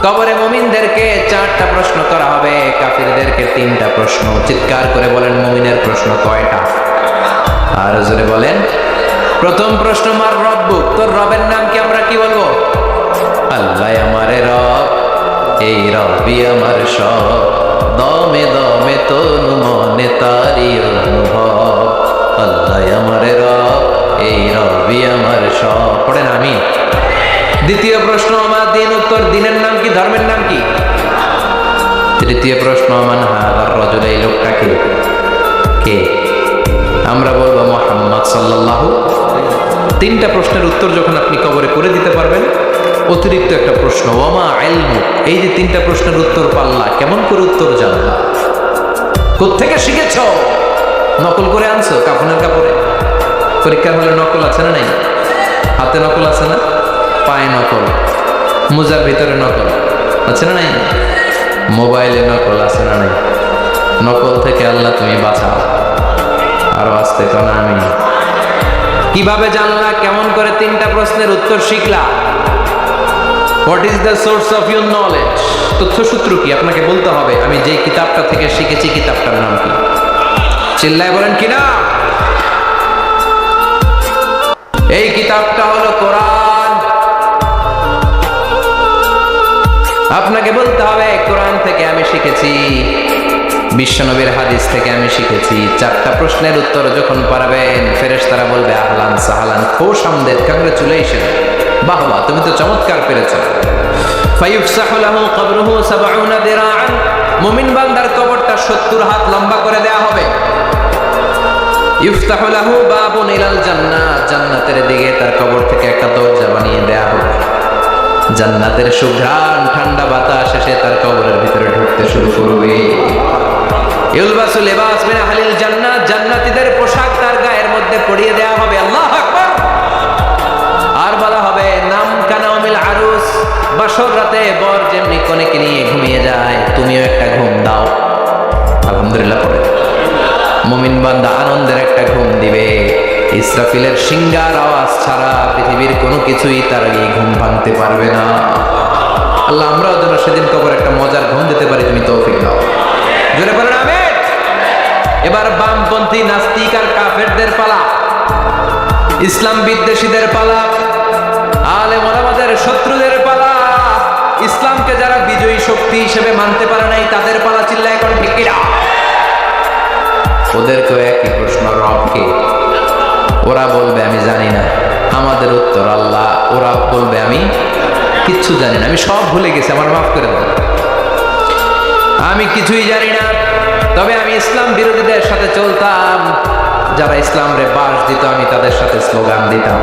কবরে মুমিনদেরকে 4টা প্রশ্ন করা হবে, কাফিরদেরকে 3টা প্রশ্ন। চিৎকার করে বলেন, মুমিনের প্রশ্ন কয়টা? আর জোরে বলেন। প্রথম প্রশ্ন, মার রব্বুক, তোর রবের নাম কি? আমরা কি বলবো? আল্লাহ আমারে রব, এই রবি আমার সব, দমে দমে তনু মনে তারি অনুভব। আল্লাহ আমারে রব, এই রবি আমার সব। পড়েন আমি। দ্বিতীয় প্রশ্ন, আমার দিন, উত্তর দিনের নাম কি? ধর্মের নাম কি? তৃতীয় প্রশ্ন, মান হাদার রাজুল, এই লোকটাকে কে? আমরা বলবো মুহাম্মদ সাল্লাল্লাহু। 3টা প্রশ্নের উত্তর যখন আপনি কবরে করে দিতে পারবেন, অতিরিক্ত একটা প্রশ্ন, ওয়ামা ইলমু, এই যে 3টা প্রশ্নের উত্তর পাল্লা, কেমন করে উত্তর জানলা? কোত্থেকে শিখেছ? নকল করে আনছো কাফনের কাপড়ে? পরীক্ষার হলে নকল আছে না নাই? হাতে নকল আছে না? পায়ে নকল, মোজার ভিতরে নকল আছে না নাই? মোবাইলে নকল আছে না নাই? নকল থেকে আল্লাহ তুমি বাঁচাও। আরো আসতে কোন আমি। কিভাবে জানলা? কেমন করে 3টা প্রশ্নের উত্তর শিখলা? What is the source of your knowledge? তথ্যসূত্র কি? আপনাকে বলতে হবে আমি যে কিতাবটা থেকে শিখেছি, কিতাবটার নাম কি? চিল্লায় বলেন কিনা। এই কিতাবটা হলো কোরআন। আপনাকে বলতে হবে কোরআন থেকে আমি শিখেছি, বিশ্বনবীর হাদিস থেকে আমি শিখেছি। 4টা প্রশ্নের উত্তর যখন পারবেন, ফেরেশতারা বলবে আহলান সাহলান, খোশ আমদেদ, কংগ্রাচুলেশন, বাহ বাহ, তুমি তো চমৎকার পেরেছো। ফায়ুফসাহু লাহু কবরুহু 70 দিরাআন, মুমিন বান্দার কবরটা 70 হাত লম্বা করে দেয়া হবে। ইফতাহু লাহু বাবুন ইলাল জান্নাহ, জান্নাতের দিকে তার কবর থেকে একটা দরজা বানিয়ে দেয়া হবে। জান্নাতের সুঘ্রাণ, ঠান্ডা বাতাস এসে তার কবরের ভিতরে ঢুকতে শুরু করবে। ইউলবাসু লিবাস মিন আহলিল জান্নাহ, জান্নাতীদের পোশাক তার গায়ের মধ্যে পরিয়ে দেয়া হবে। আল্লাহু আকবার। আর বলা হবে নাম কানাউমিল আরুস, বাসর রাতে বর যেমনি কনেকে নিয়ে ঘুমিয়ে যায়, তুমিও একটা ঘুম দাও। আলহামদুলিল্লাহ পড়ে মুমিন বান্দা আনন্দের একটা ঘুম দিবে। ইসরাফিলের সিংগার আওয়াজ ছাড়া পৃথিবীর কোনো কিছুই তার এই ঘুম ভাঙতে পারবে না। আল্লাহ আমরাও যেন সেদিন কবর একটা মজার ঘুম দিতে পারি, তুমি তৌফিক দাও। জোরে বলেন আমিন। এবার বামপন্থী নাস্তিক আর কাফেরদের পালা, ইসলাম বিদ্বেষীদের পালা, আলেম ওলামাদের শত্রুদের পালা, ইসলামকে যারা বিজয়ী শক্তি হিসেবে মানতে পারে নাই তাদের পালা। চিল্লায় এখন ঠিক কিনা? ওদেরকেও একই প্রশ্ন, রব কে? ওরা বলবে আমি জানি না। আমাদের উত্তর আল্লাহ। ওরা বলবে আমি কিচ্ছু জানি না, আমি সব ভুলে গেছি, আমার মাফ করে দেন, আমি কিছুই জানি না। তবে আমি ইসলাম বিরোধীদের সাথে চলতাম, যারা ইসলাম রে বাস দিত আমি তাদের সাথে স্লোগান দিতাম।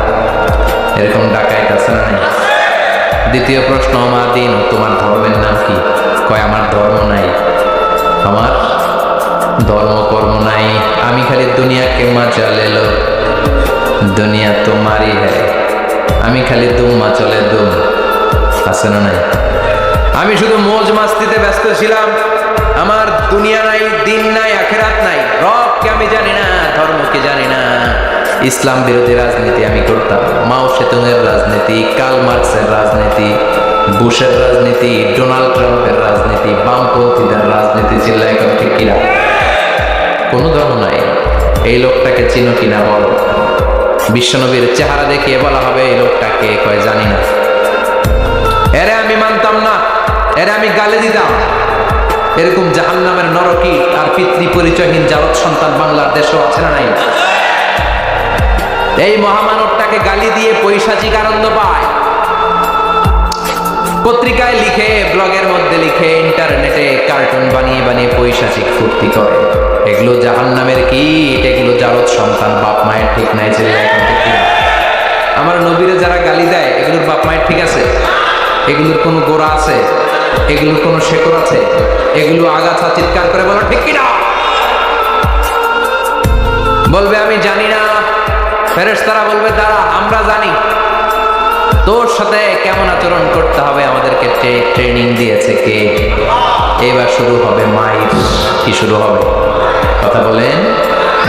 এরকম ডাকাইত আছে না? দ্বিতীয় প্রশ্ন, আমার দিন, তোমার ধর্মের নাম কি? কয় আমার ধর্ম নাই, আমার ধর্ম কর্ম নাই, আমি খালি দুনিয়াকে মজা লেলো, দুনিয়া তোমারই হ্যায়, আমি খালি দুম্মা চলে দুম। আছে না নাই? আমি শুধু মৌজ মাস্তিতে ব্যস্ত ছিলাম, আমার দুনিয়া নাই, দিন নাই, আখিরাত নাই, রবকে আমি জানি না, ধর্মকে জানি না। ইসলাম বিরোধী রাজনীতি আমি করতাম, মাও সেতুংয়ের রাজনীতি, কার্ল মার্কসের রাজনীতি, বুশের রাজনীতি, ডোনাল্ড ট্রাম্পের রাজনীতি, বামপন্থীদের রাজনীতি। চিল্লায় এখন ঠিক কিনা? কোনো ধর্ম নাই। এই লোকটাকে চিনো কিনা বলো? বিশ্বনবীর চেহারা দেখিয়ে বলা হবে এই লোকটাকে, কয় জানি না। এরে আমি মানতাম না, এরে আমি গালি দিতাম। এরকম জাহান্নামের নরকী আর পিতৃ পরিচয়হীন জারদ সন্তান বাংলার দেশেও আছে না নাই? এই মহামানবটাকে গালি দিয়ে পৈশাচিক আনন্দ পায়। পত্রিকায় লিখে, ব্লগের মধ্যে লিখে, ইন্টারনেটে কার্টুন বানিয়ে বানিয়ে পৈশাচিক ফুর্তি করে। এগুলো জাহান্নামের কীট, এগুলো জারদ সন্তান, বাপ মায়ের ঠিক নাই। আমার নবীরে যারা গালি দেয়, এগুলোর বাপ মায়ের ঠিক আছে? এগুলোর কোনো গোড়া আছে? এগুলোর কোনো শেকড় আছে? এগুলো আগাছা। চিৎকার করে বলো ঠিক কিনা? বলবে আমি জানি না। ফেরেশতারা বলবে দাঁড়া, আমরা জানি। তোর সাথে কেমন আচরণ করতে হবে আমাদেরকে ট্রেনিং দিয়েছে কে? এবার শুরু হবে মাইর। কি শুরু হবে? কথা বলেন,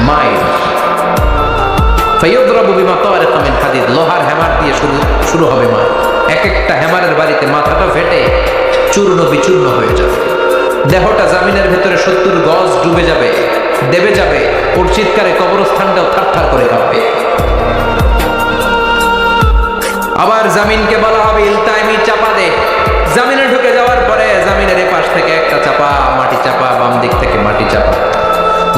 মাইর। ফায়ুদরাবু বিমাতারিক মিন হাদিদ, লোহার হ্যামার দিয়ে শুরু হবে মা। এক একটা হ্যামারের বাড়িতে মাথাটা ফেটে চূর্ণ বিচূর্ণ হয়ে যাবে, দেহটা জামিনের ভেতরে 70 গজ ডুবে যাবে, দেবে যাবে, ওর চিৎকারে কবরস্থানটাও থারথার করে কাঁপবে। আবার জামিনকে বলা হবে ইলতাইমি, চাপা দে। জামিনে ঢুকে যাওয়ার পরে জামিনের এপাশ থেকে একটা চাপা, মাটি চাপা, বাম দিক থেকে মাটি চাপা,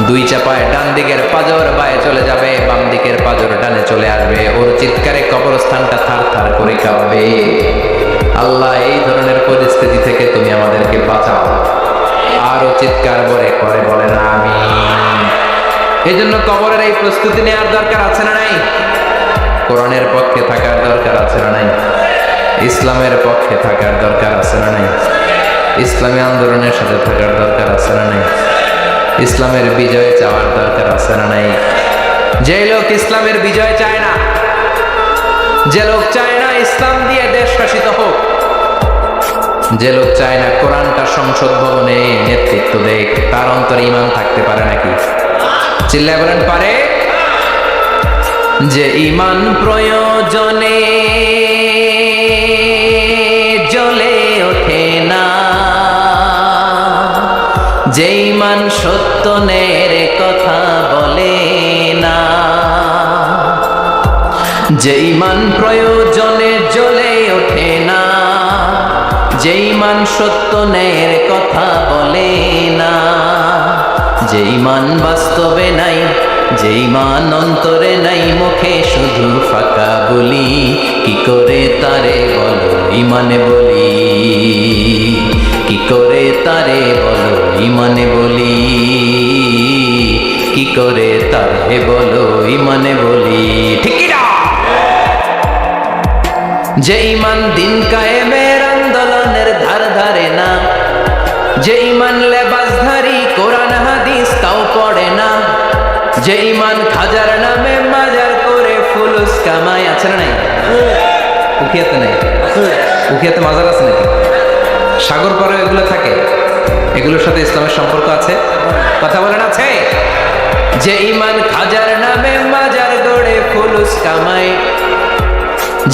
2 চাপায় ডান দিকের পাজর বায়ে চলে যাবে, বাম দিকের পাজর ডানে চলে আসবে, ওর চিৎকারে কবরস্থানটা থারথার করে কাঁপবে। আল্লাহ, এই ধরনের পরিস্থিতি থেকে তুমি আমাদেরকে বাঁচাও। আরো চিৎকার করে বলেন আমিন। এই জন্য কবরের এই প্রস্তুতি নেওয়ার দরকার আছে না নাই? কোরআনের পক্ষে থাকার দরকার আছে না নাই? ইসলামের পক্ষে থাকার দরকার আছে না নাই? ইসলামী আন্দোলনের সাথে থাকার দরকার আছে না নাই? ইসলামের বিজয় চাওয়ার দরকার আছে না নাই? যে লোক ইসলামের বিজয় চায় না, যে লোক চায় না ইসলাম দিয়ে দেশ শাসিত হোক, যে লোক চায় না কোরআনটা সংসদ ভবনে নেতৃত্ব দেখ, তার অন্তরে ঈমান থাকতে পারে নাকি? চিল্লায় বলেন পারে? যে ঈমান প্রয়োজনে জ্বলে ওঠে না, যে ঈমান সত্যনের কথা বলে না, যে ঈমান প্রয়োজনে জ্বলে ওঠে না, যে ঈমান সত্যনের কথা বলে না, যে ঈমান বাস্তবে নাই, যে ঈমান অন্তরে নাই, মুখে শুধু ফাঁকা বলি, কি করে তারে বলো ঈমানে বলি, কি করে তারে বলো ঈমানে বলি, কি করে তারে বলো ঈমানে বলি। ঠিক কি না? যে ঈমান দিন কায়েমের আন্দোলনের ধার ধারে না, যে ঈমান লেবাসধারী কোরআন হাদিস তাও পড়ে না, যে ঈমান খাজার নামে মাজার করে ফুলুস কামাই, আছে না নাই? উখিয়াতে নাই? উখিয়াতে মাজার আছে নাকি? সাগর পারে এগুলো থাকে, এগুলোর সাথে ইসলামের সম্পর্ক আছে? কথা বলেন আছে? যে ঈমান খাজার নামে মাজার গড়ে ফুলুস কামাই,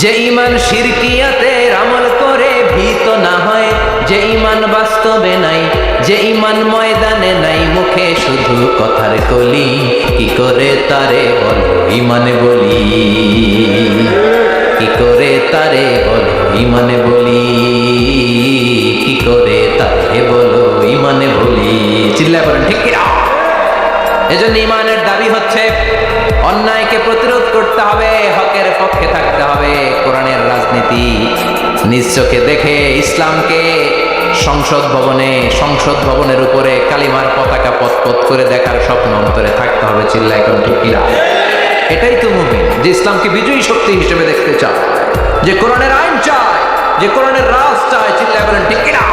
যে ঈমান শিরকিয়াতের আমল করে ভীত না হয়, যে ঈমান বাস্তবে নাই, যে ঈমান ময়দানে নাই, মুখে শুধু কথার কলি, কি করে তারে বলো ঈমানে বলি, কি করে তারে বলো ঈমানে বলি, কি করে তারে বলো ঈমানে বলি। চিল্লায় বলেন ঠিক কি না? এজন্য ঈমানের দাবি হচ্ছে অন্যায়কে প্রতিরোধ করতে হবে, হকের পক্ষে থাকতে হবে। কোরআনের রাজনীতি নিজ চোখে দেখে ইসলামকে সংসদ ভবনের উপরে কালিমার পতাকা পথ করে দেখার স্বপ্ন অন্তরে থাকতে হবে। চিল্লায় কোন ঠিক কিনা? এটাই তো মুমিন, যে ইসলামকে বিজয়ী শক্তি হিসেবে দেখতে চায়, যে কোরআনের আইন চায়, যে কোরআনের রাজ চায়। চিল্লায় বলেন ঠিক কিনা?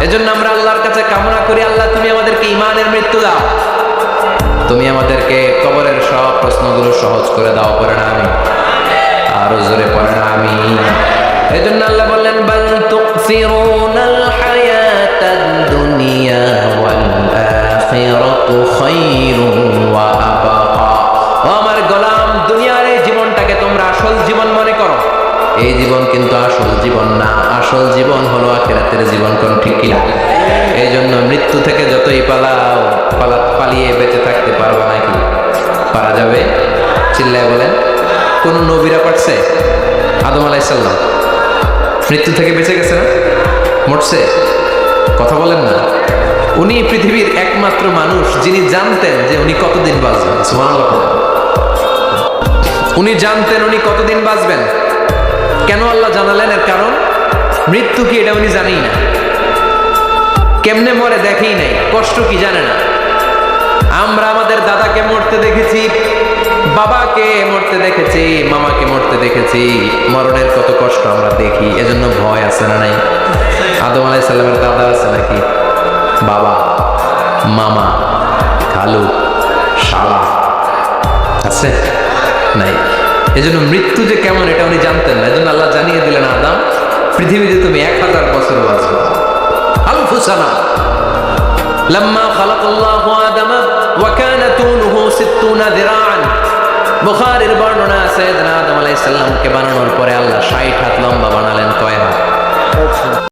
এজন্য আমরা আল্লাহর কাছে কামনা করি, আল্লাহ তুমি আমাদেরকে ঈমানের মৃত্যু দাও, তুমি আমাদেরকে কবরের সব প্রশ্নগুলো সহজ করে দাও। পড়ে না আমি আরো জোরে পড়ে না আমি। এজন্য আল্লাহ বললেন বাল তুকসিরুনাল হায়াতাদ দুনিয়া ওয়াল আখিরাতু খায়রুন ওয়া আবকা। ও আমার গোলাম, দুনিয়ার এই জীবনটাকে তোমরা আসল জীবন মনে করো, এই জীবন কিন্তু আসল জীবন না। আসল জীবন হলো আখিরাতের জীবন। কোন ঠিক কি? এই জন্য মৃত্যু থেকে যতই পালিয়ে বেঁচে থাকতে পারবা নাকি? পারা যাবে? চিল্লায় বলেন। কোন নবীরা পারছে? আদম আলাইহিস সালাম মৃত্যু থেকে বেঁচে গেছে না? মরছে? কথা বলেন না। উনি পৃথিবীর একমাত্র মানুষ যিনি জানতেন যে উনি কতদিন বাঁচবেন। সুবহানাল্লাহ। উনি জানতেন উনি কতদিন বাঁচবেন। কেন আল্লাহ জানালেন? এর কারণ মৃত্যু কি এটা উনি জানেই না, কেমনে মরে দেখেই নাই, কষ্ট কি জানে না। আমরা আমাদের দাদাকে মরতে দেখেছি, বাবাকে মরতে দেখেছি, মামাকে মরতে দেখেছি, মরণের কত কষ্ট আমরা দেখি। এজন্য ভয় আছে না নাই? আদম আলাইহিস সালামের দাদা আছে নাকি? বাবা, মামা, খালু, শালা আছে নাই? এজন্য মৃত্যু যে কেমন এটা উনি জানতেন না। এজন্য আল্লাহ জানিয়ে দিলেন, আদম পৃথিবীতে তুমি 1000 বছর বাঁচবে। আলফু সানা। লাম্মা খালাকাল্লাহু আদামা ওয়া কানা তুলুহু 60 যিরাআন। বুখারীর বর্ণনা আছে আদম আলাইহিস সালামকে বানানোর পরে আল্লাহ 60 হাত লম্বা বানালেন। কয় হাত?